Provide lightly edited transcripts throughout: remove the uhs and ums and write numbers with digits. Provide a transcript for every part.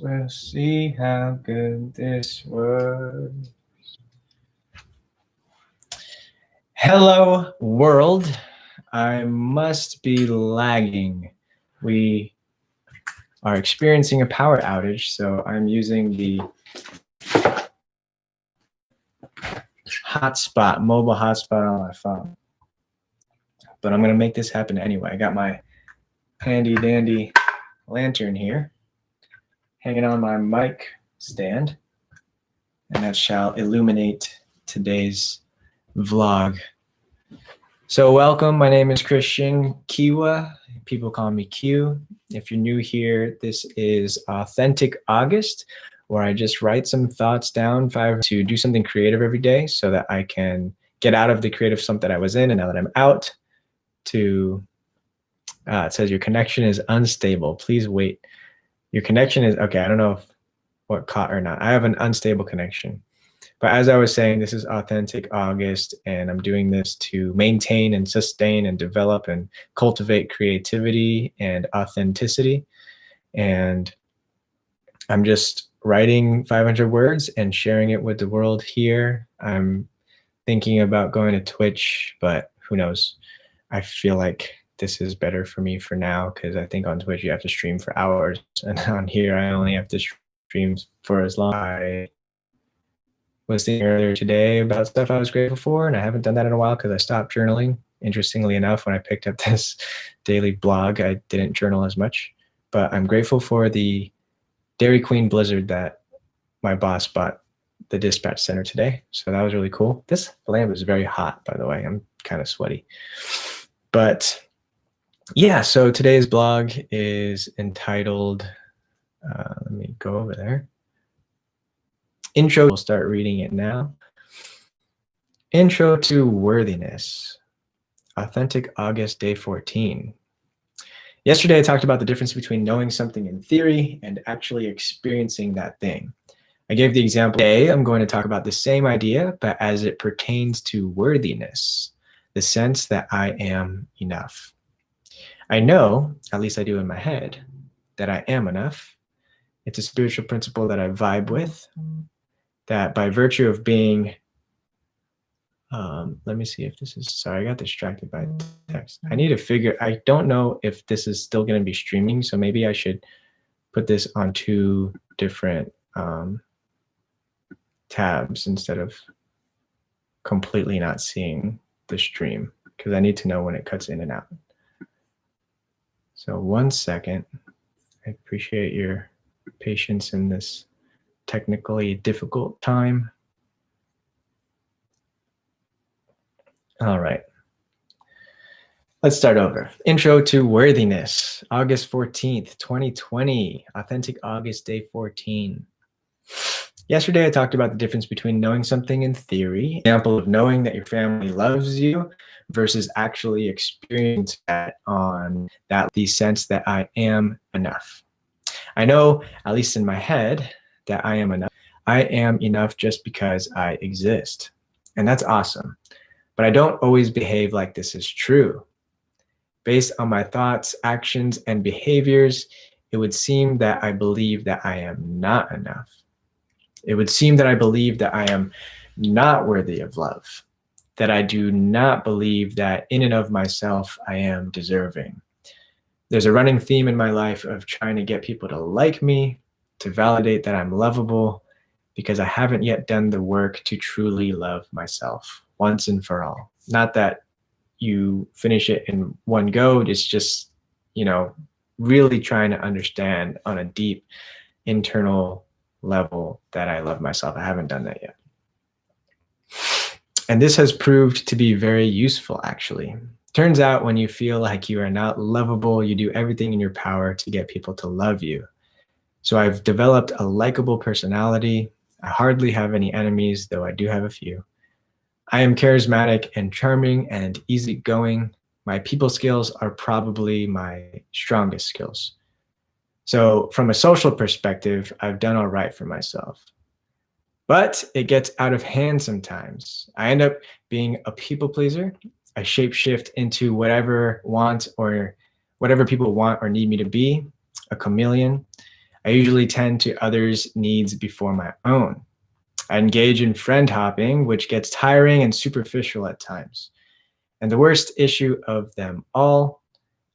We'll see how good this works. Hello, world. I must be lagging. We are experiencing a power outage, so I'm using the hotspot, mobile hotspot on my phone. But I'm going to make this happen anyway. I got my handy dandy lantern here, hanging on my mic stand, and that shall illuminate today's vlog. So welcome, my name is Christian Kiwa. People call me Q. If you're new here, this is Authentic August, where I just write some thoughts down to do something creative every day so that I can get out of the creative slump that I was in, and now that I'm out it says your connection is unstable. Please wait. Your connection is, okay, I don't know what caught or not. I have an unstable connection. But as I was saying, this is Authentic August, and I'm doing this to maintain and sustain and develop and cultivate creativity and authenticity. And I'm just writing 500 words and sharing it with the world here. I'm thinking about going to Twitch, but who knows? I feel like this is better for me for now, because I think on Twitch you have to stream for hours, and on here I only have to stream for as long. I was thinking earlier today about stuff I was grateful for, and I haven't done that in a while because I stopped journaling. Interestingly enough, when I picked up this daily blog, I didn't journal as much. But I'm grateful for the Dairy Queen blizzard that my boss bought the dispatch center today. So that was really cool. This lamp is very hot, by the way. I'm kind of sweaty. But yeah, so today's blog is entitled, let me go over there. Intro, we'll start reading it now. Intro to Worthiness. Authentic August, day 14. Yesterday I talked about the difference between knowing something in theory and actually experiencing that thing. I gave the example. Today I'm going to talk about the same idea, but as it pertains to worthiness, the sense that I am enough. I know, at least I do in my head, that I am enough. It's a spiritual principle that I vibe with, that by virtue of being, let me see if this is, sorry, I got distracted by text. I need to figure, I don't know if this is still going to be streaming, so maybe I should put this on two different tabs instead of completely not seeing the stream, because I need to know when it cuts in and out. So 1 second. I appreciate your patience in this technically difficult time. All right. Let's start over. Intro to Worthiness, August 14th, 2020, Authentic August, day 14. Yesterday, I talked about the difference between knowing something in theory, example of knowing that your family loves you, versus actually experiencing that on that, the sense that I am enough. I know, at least in my head, that I am enough. I am enough just because I exist. And that's awesome. But I don't always behave like this is true. Based on my thoughts, actions, and behaviors, it would seem that I believe that I am not enough. It would seem that I believe that I am not worthy of love, that I do not believe that in and of myself I am deserving. There's a running theme in my life of trying to get people to like me, to validate that I'm lovable, because I haven't yet done the work to truly love myself once and for all. Not that you finish it in one go, it's just, really trying to understand on a deep internal level that I love myself. I haven't done that yet. And this has proved to be very useful, actually. Turns out when you feel like you are not lovable, you do everything in your power to get people to love you. So I've developed a likable personality. I hardly have any enemies, though I do have a few. I am charismatic and charming and easygoing. My people skills are probably my strongest skills. So from a social perspective, I've done all right for myself. But it gets out of hand sometimes. I end up being a people pleaser. I shapeshift into whatever people want or need me to be, a chameleon. I usually tend to others' needs before my own. I engage in friend hopping, which gets tiring and superficial at times. And the worst issue of them all,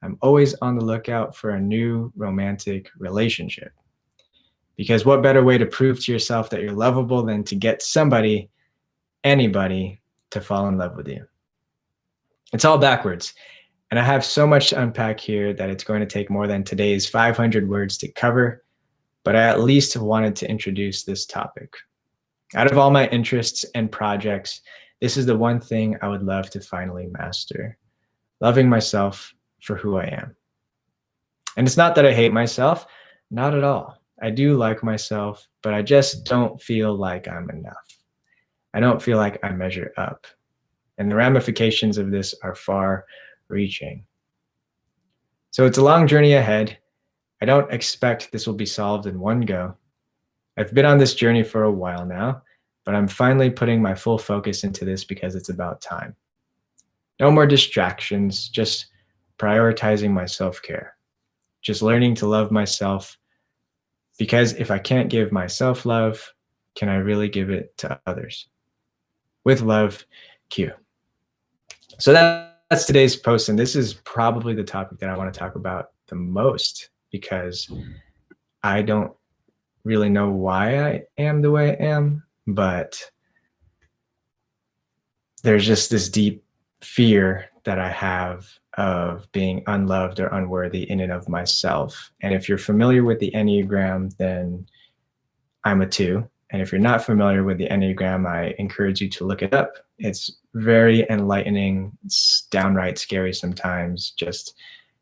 I'm always on the lookout for a new romantic relationship. Because what better way to prove to yourself that you're lovable than to get somebody, anybody, to fall in love with you? It's all backwards. And I have so much to unpack here that it's going to take more than today's 500 words to cover, but I at least wanted to introduce this topic. Out of all my interests and projects, this is the one thing I would love to finally master: loving myself for who I am. And it's not that I hate myself, not at all. I do like myself, but I just don't feel like I'm enough. I don't feel like I measure up. And the ramifications of this are far reaching. So it's a long journey ahead. I don't expect this will be solved in one go. I've been on this journey for a while now, but I'm finally putting my full focus into this because it's about time. No more distractions, just prioritizing my self-care, just learning to love myself, because if I can't give myself love, can I really give it to others? With love, Q. So that's today's post, and this is probably the topic that I want to talk about the most because I don't really know why I am the way I am, but there's just this deep fear that I have of being unloved or unworthy in and of myself. And if you're familiar with the Enneagram, then I'm a 2. And if you're not familiar with the Enneagram, I encourage you to look it up. It's very enlightening. It's downright scary sometimes, just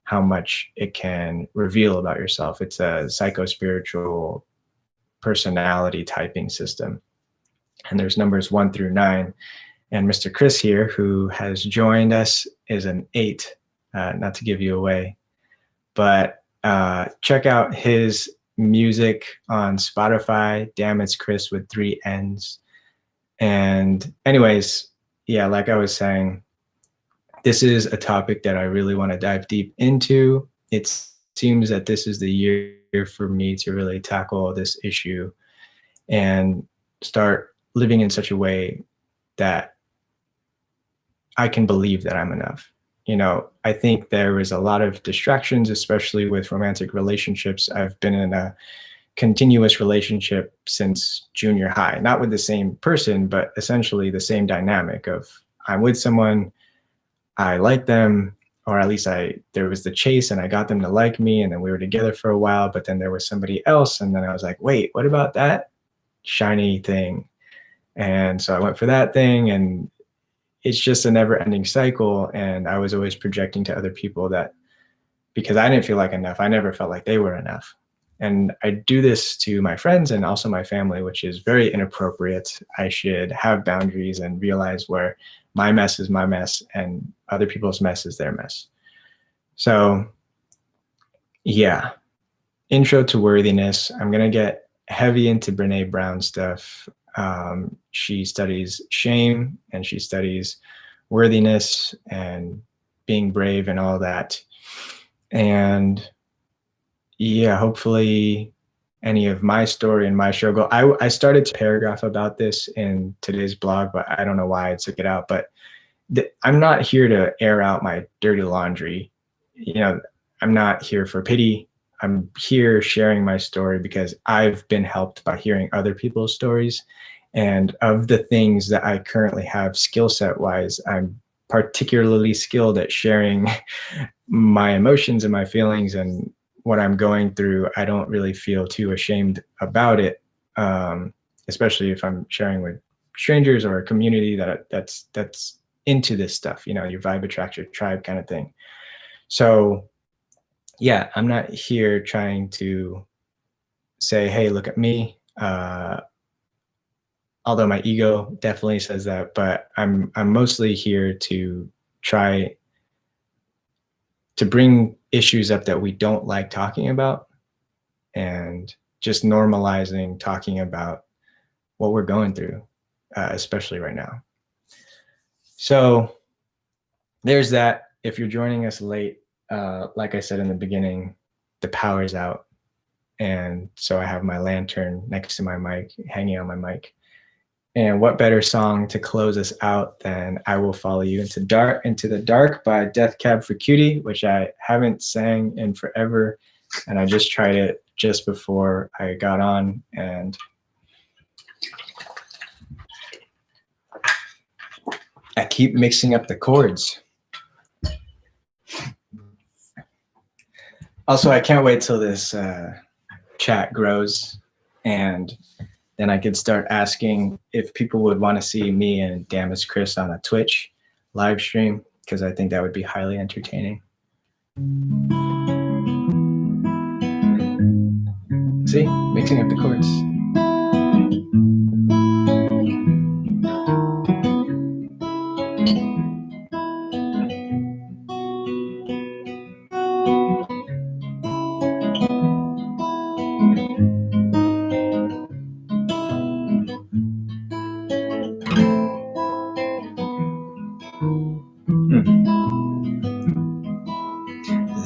how much it can reveal about yourself. It's a psycho-spiritual personality typing system. And there's numbers 1 through 9. And Mr. Chris here, who has joined us, is an 8, not to give you away. But check out his music on Spotify. Damn, it's Chris with 3 N's. And anyways, yeah, like I was saying, this is a topic that I really want to dive deep into. It seems that this is the year for me to really tackle this issue and start living in such a way that I can believe that I'm enough. You know, I think there is a lot of distractions, especially with romantic relationships. I've been in a continuous relationship since junior high, not with the same person, but essentially the same dynamic of I'm with someone, I like them, or at least there was the chase and I got them to like me, and then we were together for a while, but then there was somebody else, and then I was like, wait, what about that shiny thing? And so I went for that thing, and it's just a never-ending cycle. And I was always projecting to other people that because I didn't feel like enough, I never felt like they were enough. And I do this to my friends and also my family, which is very inappropriate. I should have boundaries and realize where my mess is my mess and other people's mess is their mess. So yeah, intro to worthiness. I'm going to get heavy into Brene Brown stuff. She studies shame and she studies worthiness and being brave and all that. And yeah, hopefully any of my story and my struggle. I started a paragraph about this in today's blog, but I don't know why I took it out. But I'm not here to air out my dirty laundry. You know, I'm not here for pity. I'm here sharing my story because I've been helped by hearing other people's stories. And of the things that I currently have skill set wise, I'm particularly skilled at sharing my emotions and my feelings and what I'm going through. I don't really feel too ashamed about it, especially if I'm sharing with strangers or a community that's into this stuff. You know, your vibe attracts your tribe kind of thing. So yeah, I'm not here trying to say, hey, look at me. Although my ego definitely says that, but I'm mostly here to try to bring issues up that we don't like talking about and just normalizing talking about what we're going through, especially right now. So there's that. If you're joining us late, like I said in the beginning, the power's out. And so I have my lantern next to my mic, hanging on my mic. And what better song to close us out than I Will Follow You into the Dark by Death Cab for Cutie, which I haven't sang in forever. And I just tried it just before I got on, and I keep mixing up the chords. Also, I can't wait till this chat grows, and then I could start asking if people would want to see me and Damas Chris on a Twitch live stream, because I think that would be highly entertaining. See, mixing up the chords.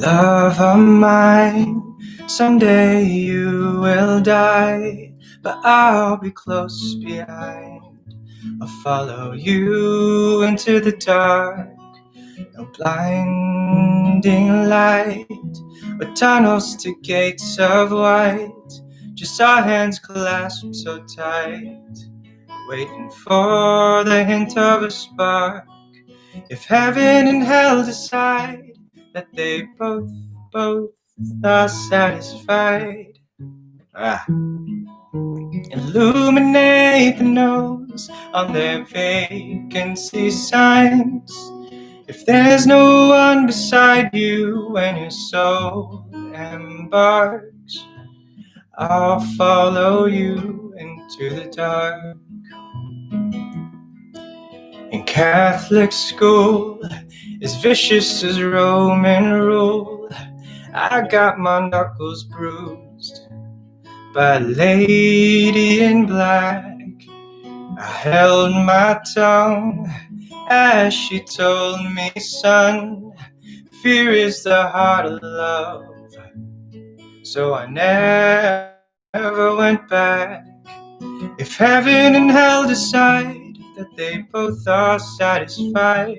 Love of mine, someday you will die, but I'll be close behind. I'll follow you into the dark, no blinding light, or tunnels to gates of white, just our hands clasped so tight, waiting for the hint of a spark. If heaven and hell decide that they both are satisfied, illuminate the nose on their vacancy signs. If there's no one beside you when your soul embarks, I'll follow you into the dark. In Catholic school, as vicious as Roman rule, I got my knuckles bruised by a lady in black. I held my tongue as she told me, son, fear is the heart of love. So I never went back. If heaven and hell decide that they both are satisfied,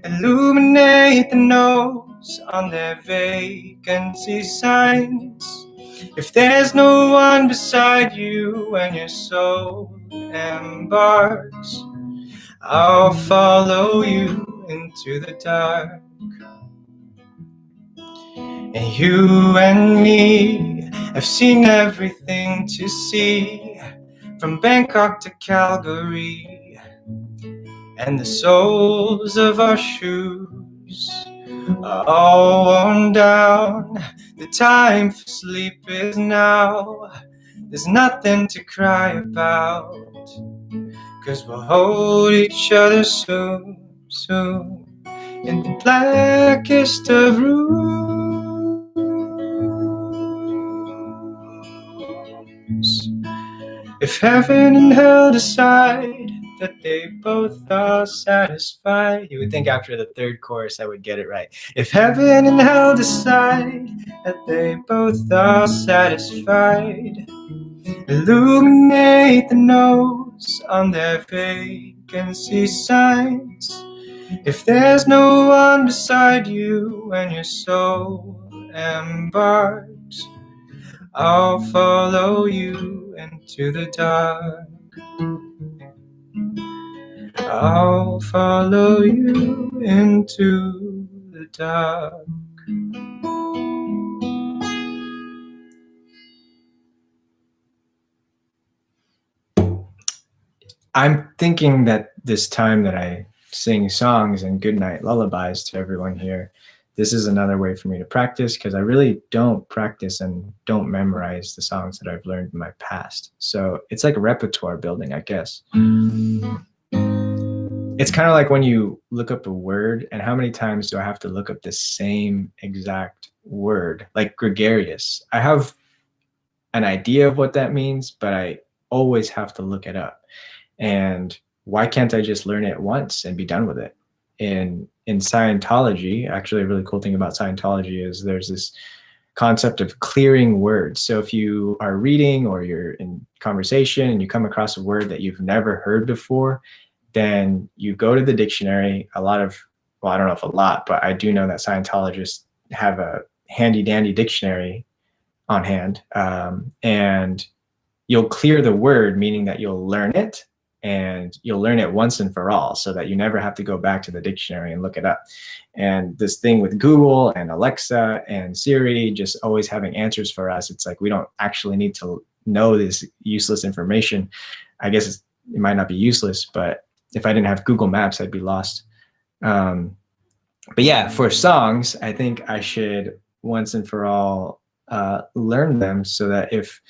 illuminate the nose on their vacancy signs. If there's no one beside you when your soul embarks, I'll follow you into the dark. And you and me have seen everything to see, from Bangkok to Calgary, and the soles of our shoes are all worn down. The time for sleep is now. There's nothing to cry about, 'cause we'll hold each other soon, soon, in the blackest of rooms. If heaven and hell decide that they both are satisfied. You would think after the third chorus I would get it right. If heaven and hell decide that they both are satisfied, illuminate the nose on their vacancy signs. If there's no one beside you when your soul embarks, I'll follow you into the dark. I'll follow you into the dark. I'm thinking that this time that I sing songs and goodnight lullabies to everyone here, this is another way for me to practice, because I really don't practice and don't memorize the songs that I've learned in my past. So it's like a repertoire building, I guess. It's kind of like when you look up a word, and how many times do I have to look up the same exact word? Like gregarious. I have an idea of what that means, but I always have to look it up. And why can't I just learn it once and be done with it? In Scientology, actually a really cool thing about Scientology is there's this concept of clearing words. So if you are reading or you're in conversation and you come across a word that you've never heard before, then you go to the dictionary. Well, I don't know if a lot, but I do know that Scientologists have a handy dandy dictionary on hand, and you'll clear the word, meaning that you'll learn it, and you'll learn it once and for all, so that you never have to go back to the dictionary and look it up. And this thing with Google and Alexa and Siri just always having answers for us, it's like we don't actually need to know this useless information. I guess it might not be useless, but if I didn't have Google Maps, I'd be lost. But yeah, for songs, I think I should once and for all learn them, so that if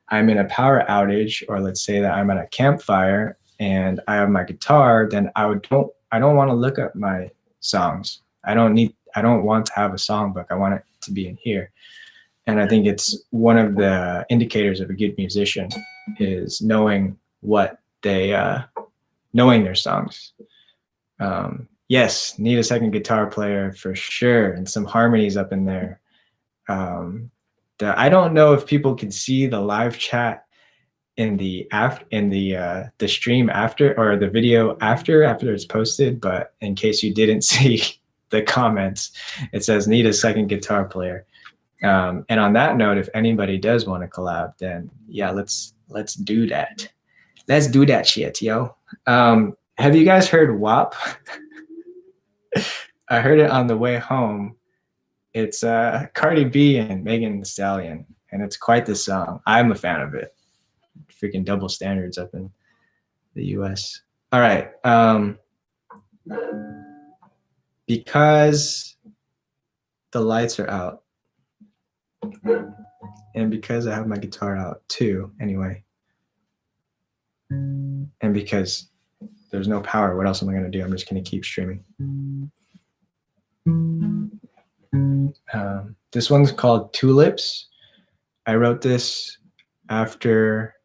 I'm in a power outage, or let's say that I'm at a campfire and I have my guitar, then I don't want to look up my songs. I don't want to have a songbook. I want it to be in here. And I think it's one of the indicators of a good musician is knowing knowing their songs. Yes, need a second guitar player for sure, and some harmonies up in there. I don't know if people can see the live chat in the stream after, or the video after it's posted, but in case you didn't see the comments, it says need a second guitar player. And on that note, if anybody does want to collab, then yeah, let's do that. Let's do that shit, yo. Have you guys heard WAP? I heard it on the way home. It's Cardi B and Megan Thee Stallion, and it's quite the song. I'm a fan of it. Freaking double standards up in the US. All right. Because the lights are out, and because I have my guitar out too, anyway, and because there's no power, what else am I going to do? I'm just going to keep streaming. This one's called Tulips. I wrote this after,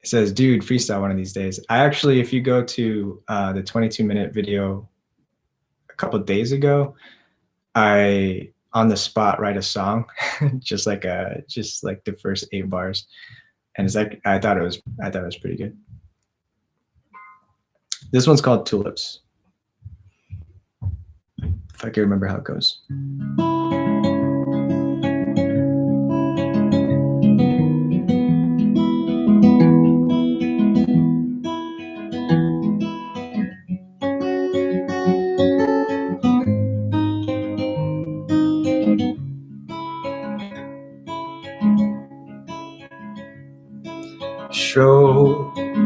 it says, dude, freestyle one of these days. I actually, if you go to the 22-minute video a couple of days ago, I on the spot write a song, just like the first 8 bars, and it's like I thought it was pretty good. This one's called Tulips. If I can remember how it goes.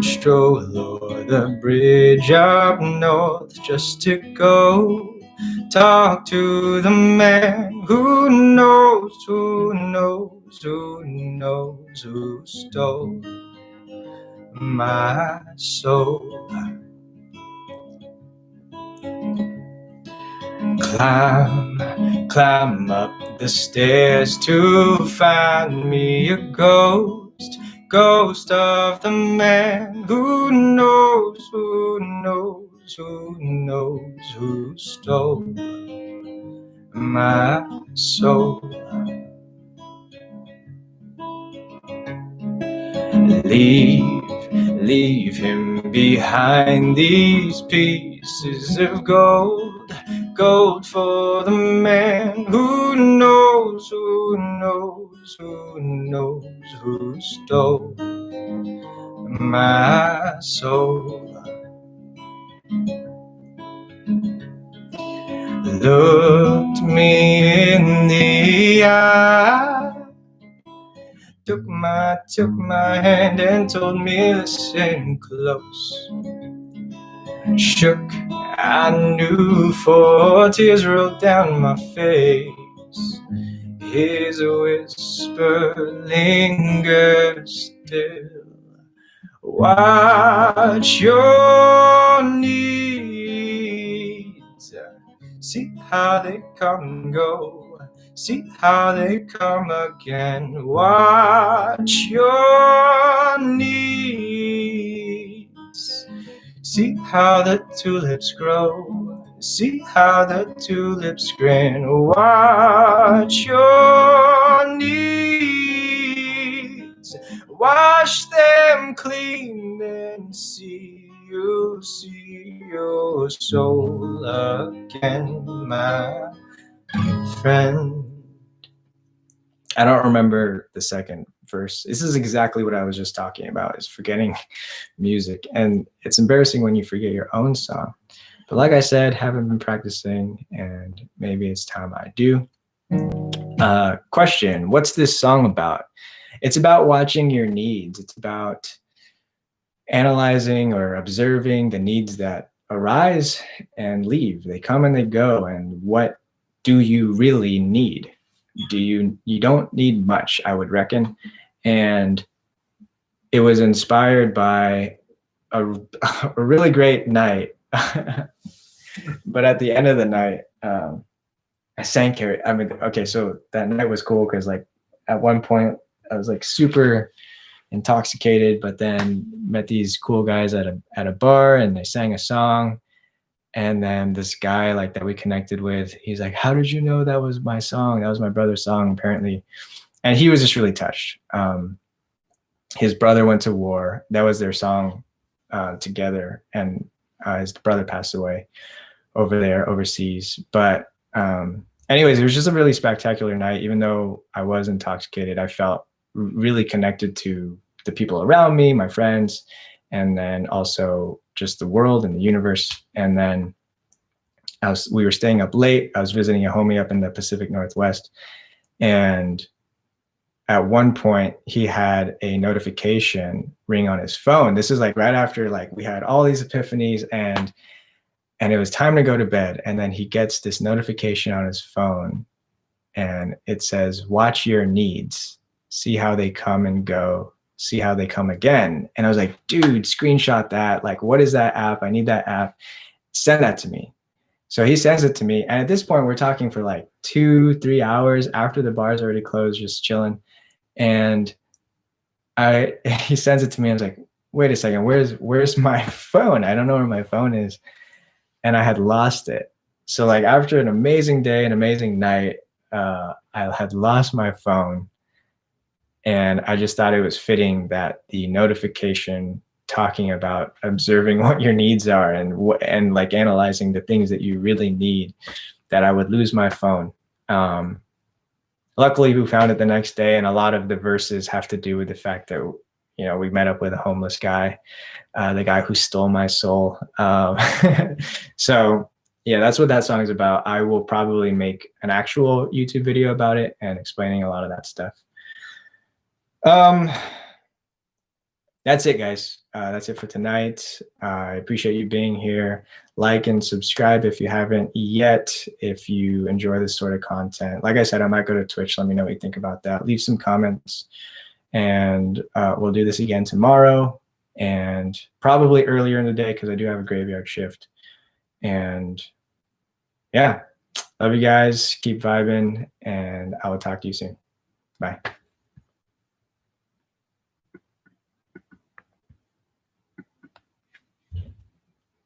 Stroll o'er the bridge up north just to go talk to the man who knows who stole my soul. Climb up the stairs to find me a ghost of the man who knows who stole my soul. Leave him behind, these pieces of gold for the man who knows who stole my soul. Looked me in the eye, took my hand and told me listen close. Shook, I knew, for tears rolled down my face. His whisper lingers still. Watch your needs, see how they come and go, see how they come again. Watch your needs, see how the tulips grow, See how the tulips grin. Watch your needs. Wash them clean, then see your soul again, my friend. I don't remember the second verse. This is exactly what I was just talking about, is forgetting music. And it's embarrassing when you forget your own song. But like I said, haven't been practicing, and maybe it's time I do. Question, what's this song about? It's about watching your needs. It's about analyzing or observing the needs that arise and leave. They come and they go. And what do you really need? You don't need much, I would reckon. And it was inspired by a really great night. But at the end of the night, I sang karaoke. I mean, okay, so that night was cool because like at one point I was like super intoxicated, but then met these cool guys at a bar, and they sang a song. And then this guy like that we connected with, he's like, "How did you know that was my song? That was my brother's song, apparently." And he was just really touched. His brother went to war. That was their song together, and his brother passed away over there overseas. But anyways, it was just a really spectacular night. Even though I was intoxicated, I felt really connected to the people around me, my friends, and then also just the world and the universe. And then we were staying up late. I was visiting a homie up in the Pacific Northwest, and at one point he had a notification ring on his phone. This is like right after like we had all these epiphanies, and it was time to go to bed. And then he gets this notification on his phone, and it says, "Watch your needs. See how they come and go. See how they come again." And I was like, dude, screenshot that. Like, what is that app? I need that app. Send that to me. So he sends it to me. And at this point, we're talking for like 2-3 hours after the bar's already closed, just chilling. And he sends it to me. I was like, wait a second, where's my phone? I don't know where my phone is. And I had lost it. So like after an amazing day, an amazing night, I had lost my phone. And I just thought it was fitting that the notification talking about observing what your needs are and like analyzing the things that you really need, that I would lose my phone. Luckily, we found it the next day, and a lot of the verses have to do with the fact that, you know, we met up with a homeless guy, the guy who stole my soul. So yeah, that's what that song is about. I will probably make an actual YouTube video about it and explaining a lot of that stuff. That's it, guys. That's it for tonight. I appreciate you being here. Like and subscribe if you haven't yet, if you enjoy this sort of content. Like I said, I might go to Twitch. Let me know what you think about that. Leave some comments, and we'll do this again tomorrow, and probably earlier in the day because I do have a graveyard shift. And yeah, love you guys. Keep vibing, and I will talk to you soon. Bye.